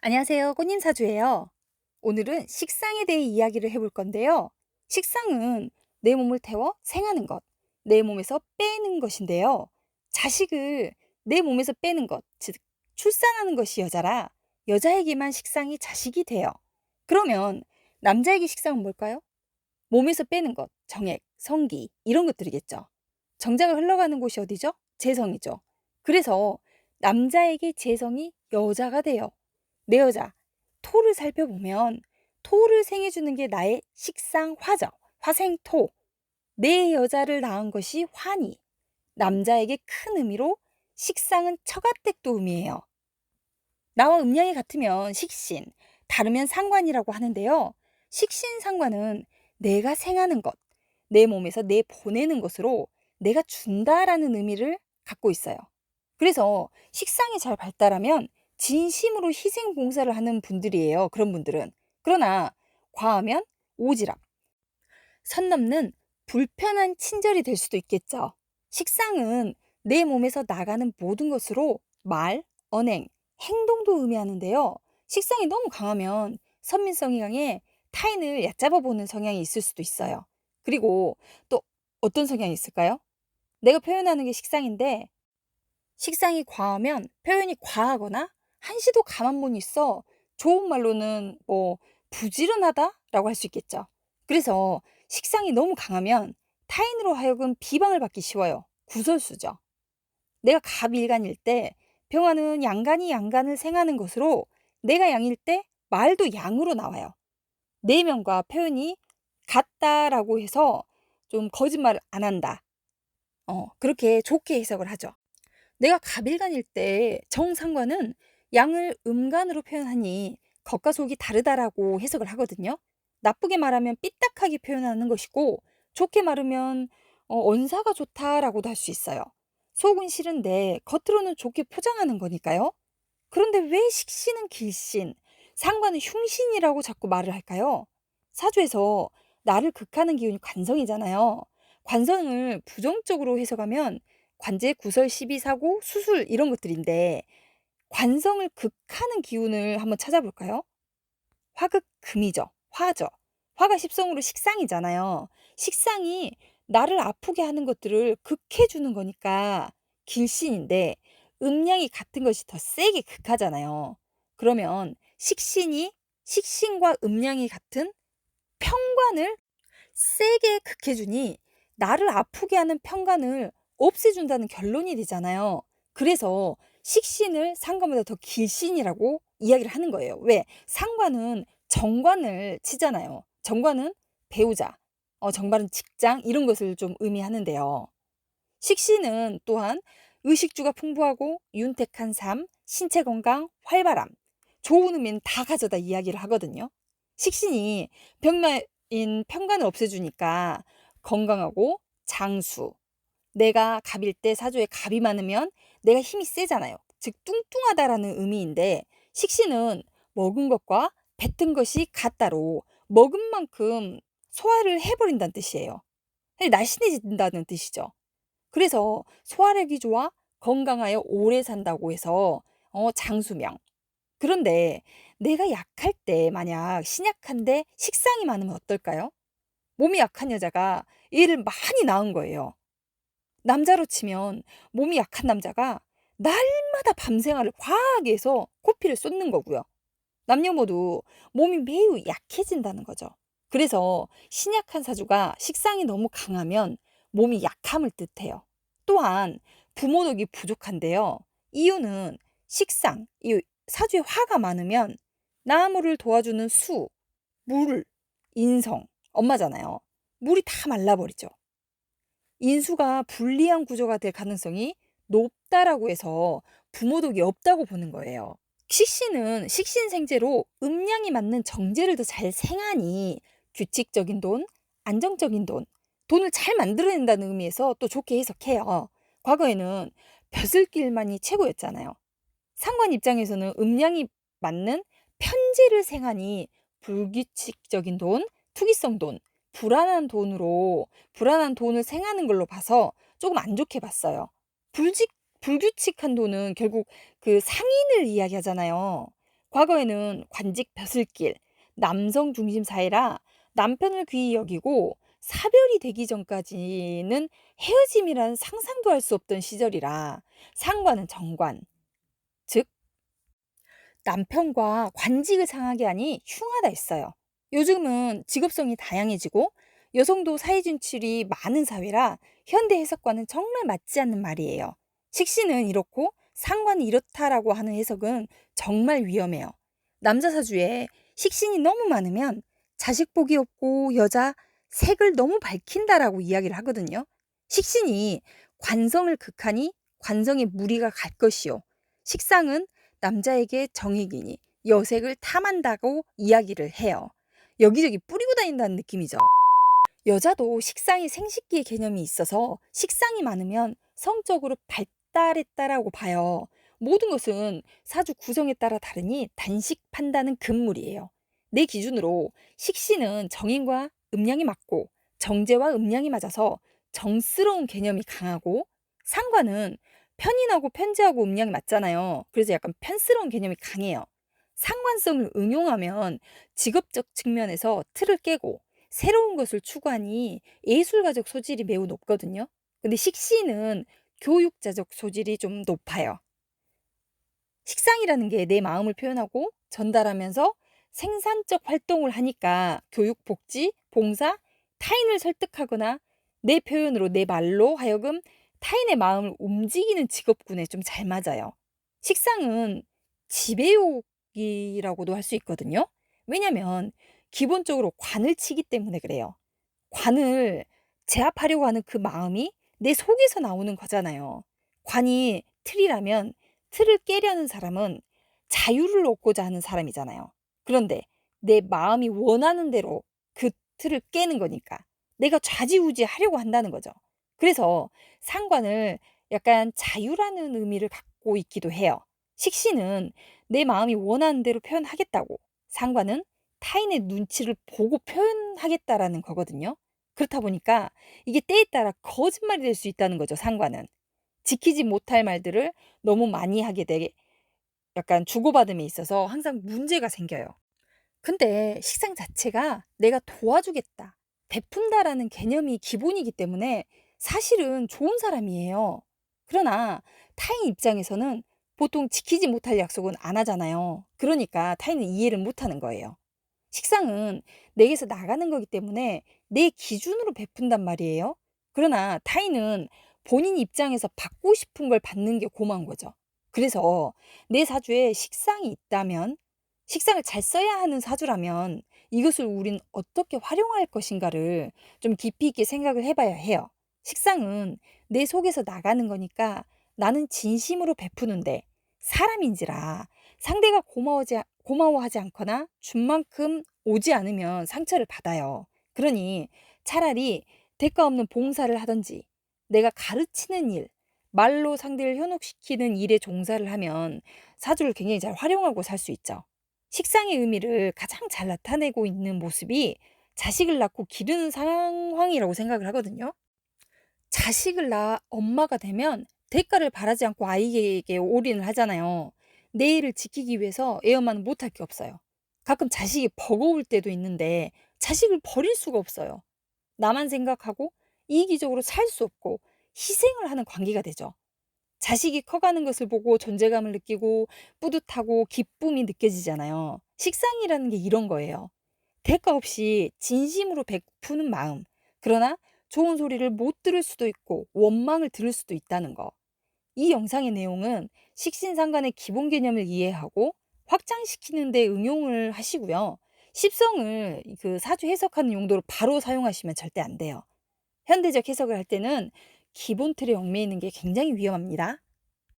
안녕하세요. 꽃님사주예요. 오늘은 식상에 대해 이야기를 해볼 건데요. 식상은 내 몸을 태워 생하는 것, 내 몸에서 빼는 것인데요. 자식을 내 몸에서 빼는 것, 즉 출산하는 것이 여자라 여자에게만 식상이 자식이 돼요. 그러면 남자에게 식상은 뭘까요? 몸에서 빼는 것, 정액, 성기 이런 것들이겠죠. 정자가 흘러가는 곳이 어디죠? 재성이죠. 그래서 남자에게 재성이 여자가 돼요. 내 여자, 토를 살펴보면 토를 생해주는 게 나의 식상 화죠. 화생토. 내 여자를 낳은 것이 환이. 남자에게 큰 의미로 식상은 처가댁도 의미해요. 나와 음양이 같으면 식신, 다르면 상관이라고 하는데요. 식신상관은 내가 생하는 것, 내 몸에서 내 보내는 것으로 내가 준다라는 의미를 갖고 있어요. 그래서 식상이 잘 발달하면 진심으로 희생 봉사를 하는 분들이에요. 그런 분들은. 그러나 과하면 오지랖, 선 넘는 불편한 친절이 될 수도 있겠죠. 식상은 내 몸에서 나가는 모든 것으로 말, 언행, 행동도 의미하는데요. 식상이 너무 강하면 선민성이 강해 타인을 얕잡아 보는 성향이 있을 수도 있어요. 그리고 또 어떤 성향이 있을까요? 내가 표현하는 게 식상인데 식상이 과하면 표현이 과하거나 한시도 가만 못 있어 좋은 말로는 뭐 부지런하다라고 할 수 있겠죠. 그래서 식상이 너무 강하면 타인으로 하여금 비방을 받기 쉬워요. 구설수죠. 내가 갑일간일 때 병화는 양간이 양간을 생하는 것으로 내가 양일 때 말도 양으로 나와요. 내면과 표현이 같다라고 해서 좀 거짓말을 안 한다. 그렇게 좋게 해석을 하죠. 내가 갑일간일 때 정상관은 양을 음간으로 표현하니 겉과 속이 다르다라고 해석을 하거든요. 나쁘게 말하면 삐딱하게 표현하는 것이고 좋게 말하면 언사가 좋다라고도 할 수 있어요. 속은 싫은데 겉으로는 좋게 포장하는 거니까요. 그런데 왜 식신은 길신, 상관은 흉신이라고 자꾸 말을 할까요? 사주에서 나를 극하는 기운이 관성이잖아요. 관성을 부정적으로 해석하면 관제, 구설, 시비, 사고, 수술 이런 것들인데 관성을 극하는 기운을 한번 찾아볼까요? 화극금이죠. 화죠. 화가 십성으로 식상이잖아요. 식상이 나를 아프게 하는 것들을 극해주는 거니까 길신인데 음양이 같은 것이 더 세게 극하잖아요. 그러면 식신과 음양이 같은 편관을 세게 극해주니 나를 아프게 하는 편관을 없애준다는 결론이 되잖아요. 그래서 식신을 상관보다 더 길신이라고 이야기를 하는 거예요. 왜? 상관은 정관을 치잖아요. 정관은 배우자, 정관은 직장 이런 것을 좀 의미하는데요. 식신은 또한 의식주가 풍부하고 윤택한 삶, 신체 건강, 활발함, 좋은 의미는 다 가져다 이야기를 하거든요. 식신이 병마인 편간을 없애주니까 건강하고 장수, 내가 갑일 때 사주에 갑이 많으면 내가 힘이 세잖아요. 즉 뚱뚱하다라는 의미인데 식신은 먹은 것과 뱉은 것이 같다로 먹은 만큼 소화를 해버린다는 뜻이에요. 날씬해진다는 뜻이죠. 그래서 소화력이 좋아 건강하여 오래 산다고 해서 장수명. 그런데 내가 약할 때 만약 신약한데 식상이 많으면 어떨까요? 몸이 약한 여자가 애를 많이 낳은 거예요. 남자로 치면 몸이 약한 남자가 날마다 밤생활을 과하게 해서 코피를 쏟는 거고요. 남녀 모두 몸이 매우 약해진다는 거죠. 그래서 신약한 사주가 식상이 너무 강하면 몸이 약함을 뜻해요. 또한 부모덕이 부족한데요. 이유는 식상, 이 사주에 화가 많으면 나무를 도와주는 수, 물, 인성, 엄마잖아요. 물이 다 말라버리죠. 인수가 불리한 구조가 될 가능성이 높다라고 해서 부모덕이 없다고 보는 거예요. 식신은 식신생재로 음양이 맞는 정제를 더 잘 생하니 규칙적인 돈, 안정적인 돈, 돈을 잘 만들어낸다는 의미에서 또 좋게 해석해요. 과거에는 벼슬길만이 최고였잖아요. 상관 입장에서는 음양이 맞는 편제를 생하니 불규칙적인 돈, 투기성 돈, 불안한 돈을 생하는 걸로 봐서 조금 안 좋게 봤어요. 불규칙한 돈은 결국 그 상인을 이야기하잖아요. 과거에는 관직 벼슬길, 남성 중심 사회라 남편을 귀히 여기고 사별이 되기 전까지는 헤어짐이라는 상상도 할 수 없던 시절이라 상관은 정관, 즉 남편과 관직을 상하게 하니 흉하다 했어요. 요즘은 직업성이 다양해지고 여성도 사회 진출이 많은 사회라 현대 해석과는 정말 맞지 않는 말이에요. 식신은 이렇고 상관은 이렇다라고 하는 해석은 정말 위험해요. 남자 사주에 식신이 너무 많으면 자식 복이 없고 여자 색을 너무 밝힌다라고 이야기를 하거든요. 식신이 관성을 극하니 관성에 무리가 갈 것이요. 식상은 남자에게 정익이니 여색을 탐한다고 이야기를 해요. 여기저기 뿌리고 다닌다는 느낌이죠. 여자도 식상이 생식기의 개념이 있어서 식상이 많으면 성적으로 발달했다라고 봐요. 모든 것은 사주 구성에 따라 다르니 단식 판단은 금물이에요. 내 기준으로 식신은 정인과 음양이 맞고 정제와 음양이 맞아서 정스러운 개념이 강하고 상관은 편인하고 편재하고 음양이 맞잖아요. 그래서 약간 편스러운 개념이 강해요. 상관성을 응용하면 직업적 측면에서 틀을 깨고 새로운 것을 추구하니 예술가적 소질이 매우 높거든요. 근데 식신은 교육자적 소질이 좀 높아요. 식상이라는 게 내 마음을 표현하고 전달하면서 생산적 활동을 하니까 교육, 복지, 봉사, 타인을 설득하거나 내 표현으로 내 말로 하여금 타인의 마음을 움직이는 직업군에 좀 잘 맞아요. 식상은 지배욕이라고도 할 수 있거든요. 왜냐면 기본적으로 관을 치기 때문에 그래요. 관을 제압하려고 하는 그 마음이 내 속에서 나오는 거잖아요. 관이 틀이라면 틀을 깨려는 사람은 자유를 얻고자 하는 사람이잖아요. 그런데 내 마음이 원하는 대로 그 틀을 깨는 거니까 내가 좌지우지 하려고 한다는 거죠. 그래서 상관을 약간 자유라는 의미를 갖고 있기도 해요. 식신은 내 마음이 원하는 대로 표현하겠다고, 상관은 타인의 눈치를 보고 표현하겠다라는 거거든요. 그렇다 보니까 이게 때에 따라 거짓말이 될 수 있다는 거죠, 상관은. 지키지 못할 말들을 너무 많이 하게 되게 약간 주고받음에 있어서 항상 문제가 생겨요. 근데 식상 자체가 내가 도와주겠다, 베푼다라는 개념이 기본이기 때문에 사실은 좋은 사람이에요. 그러나 타인 입장에서는 보통 지키지 못할 약속은 안 하잖아요. 그러니까 타인은 이해를 못 하는 거예요. 식상은 내게서 나가는 거기 때문에 내 기준으로 베푼단 말이에요. 그러나 타인은 본인 입장에서 받고 싶은 걸 받는 게 고마운 거죠. 그래서 내 사주에 식상이 있다면, 식상을 잘 써야 하는 사주라면 이것을 우린 어떻게 활용할 것인가를 좀 깊이 있게 생각을 해봐야 해요. 식상은 내 속에서 나가는 거니까 나는 진심으로 베푸는데 사람인지라 상대가 고마워하지 않거나 준 만큼 오지 않으면 상처를 받아요. 그러니 차라리 대가 없는 봉사를 하든지 내가 가르치는 일, 말로 상대를 현혹시키는 일에 종사를 하면 사주를 굉장히 잘 활용하고 살 수 있죠. 식상의 의미를 가장 잘 나타내고 있는 모습이 자식을 낳고 기르는 상황이라고 생각을 하거든요. 자식을 낳아 엄마가 되면 대가를 바라지 않고 아이에게 올인을 하잖아요. 내 일을 지키기 위해서 애 엄마는 못할 게 없어요. 가끔 자식이 버거울 때도 있는데 자식을 버릴 수가 없어요. 나만 생각하고 이기적으로 살 수 없고 희생을 하는 관계가 되죠. 자식이 커가는 것을 보고 존재감을 느끼고 뿌듯하고 기쁨이 느껴지잖아요. 식상이라는 게 이런 거예요. 대가 없이 진심으로 베푸는 마음. 그러나 좋은 소리를 못 들을 수도 있고 원망을 들을 수도 있다는 거. 이 영상의 내용은 식신상간의 기본 개념을 이해하고 확장시키는 데 응용을 하시고요. 십성을 그 사주 해석하는 용도로 바로 사용하시면 절대 안 돼요. 현대적 해석을 할 때는 기본 틀에 얽매이는 게 굉장히 위험합니다.